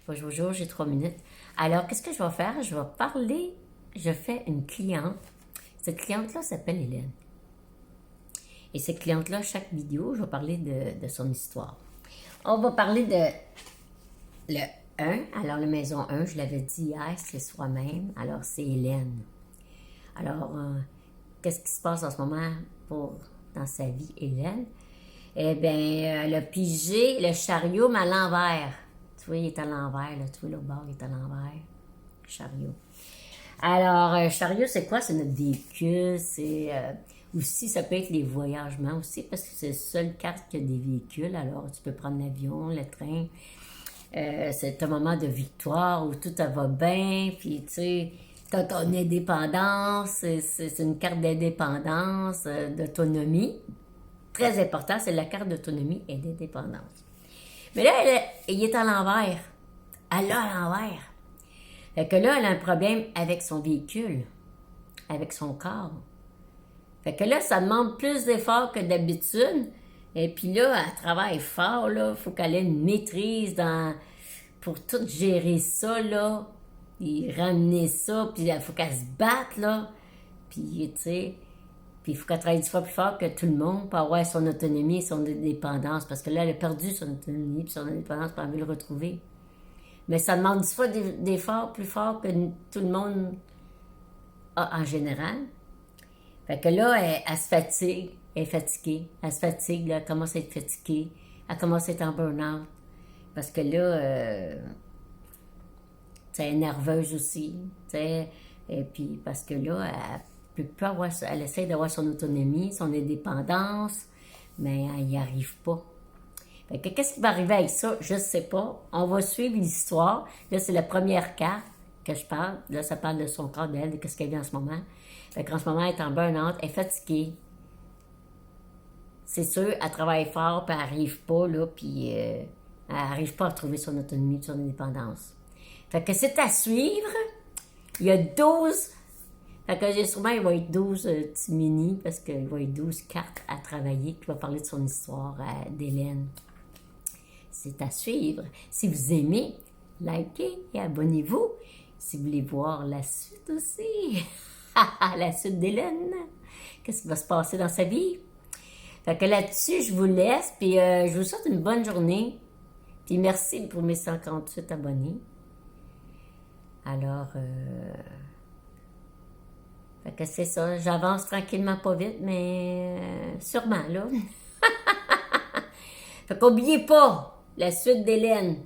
Bonjour, j'ai 3 minutes. Alors, qu'est-ce que je vais faire? Je vais parler, je fais une cliente. Cette cliente-là s'appelle Hélène. Et cette cliente-là, chaque vidéo, je vais parler de son histoire. On va parler de le 1. Alors, la maison 1, je l'avais dit hier, c'est soi-même. Alors, c'est Hélène. Alors, qu'est-ce qui se passe en ce moment dans sa vie, Hélène? Eh bien, elle a pigé le chariot, mais à l'envers. Tu vois, il est à l'envers, là. Tu vois, le bord, il est à l'envers. Chariot. Alors, chariot, c'est quoi? C'est notre véhicule. C'est aussi, ça peut être les voyagements aussi, parce que c'est la seule carte qui a des véhicules. Alors, tu peux prendre l'avion, le train. C'est un moment de victoire où tout va bien. Puis, tu sais, t'as ton indépendance. C'est une carte d'indépendance, d'autonomie. Très important, c'est la carte d'autonomie et d'indépendance. Mais là, il est à l'envers. Elle l'a à l'envers. Fait que là, elle a un problème avec son véhicule, avec son corps. Fait que là, ça demande plus d'efforts que d'habitude. Et puis là, elle travaille fort, là. Il faut qu'elle ait une maîtrise pour tout gérer ça, là. Puis ramener ça, puis il faut qu'elle se batte, là. Puis, tu sais... Puis il faut qu'elle travaille 10 fois plus fort que tout le monde pour avoir son autonomie et son indépendance. Parce que là, elle a perdu son autonomie et son indépendance, puis elle veut le retrouver. Mais ça demande 10 fois d'efforts plus fort que tout le monde a en général. Fait que là, elle se fatigue. Elle est fatiguée. Elle se fatigue, là, elle commence à être fatiguée. Elle commence à être en burn-out. Parce que là, elle est nerveuse aussi. Et puis, parce que là, elle essaie d'avoir son autonomie, son indépendance, mais elle n'y arrive pas. Fait que qu'est-ce qui va arriver avec ça? Je ne sais pas. On va suivre l'histoire. Là, c'est la première carte que je parle. Là, ça parle de son corps, d'elle, de ce qu'elle vit en ce moment. Fait qu'en ce moment, elle est en burn-out, elle est fatiguée. C'est sûr, elle travaille fort, puis elle n'arrive pas, là, puis elle n'arrive pas à trouver son autonomie, son indépendance. Fait que c'est à suivre. Il y a 12... Fait que sûrement, il va être 12 petits mini, parce qu'il va être 12 cartes à travailler, qui va parler de son histoire d'Hélène. C'est à suivre. Si vous aimez, likez et abonnez-vous. Si vous voulez voir la suite aussi, la suite d'Hélène, qu'est-ce qui va se passer dans sa vie? Fait que là-dessus, je vous laisse, puis je vous souhaite une bonne journée. Puis merci pour mes 58 abonnés. Alors... Fait que c'est ça, j'avance tranquillement, pas vite, mais sûrement, là. Fait qu'oubliez pas la suite d'Hélène.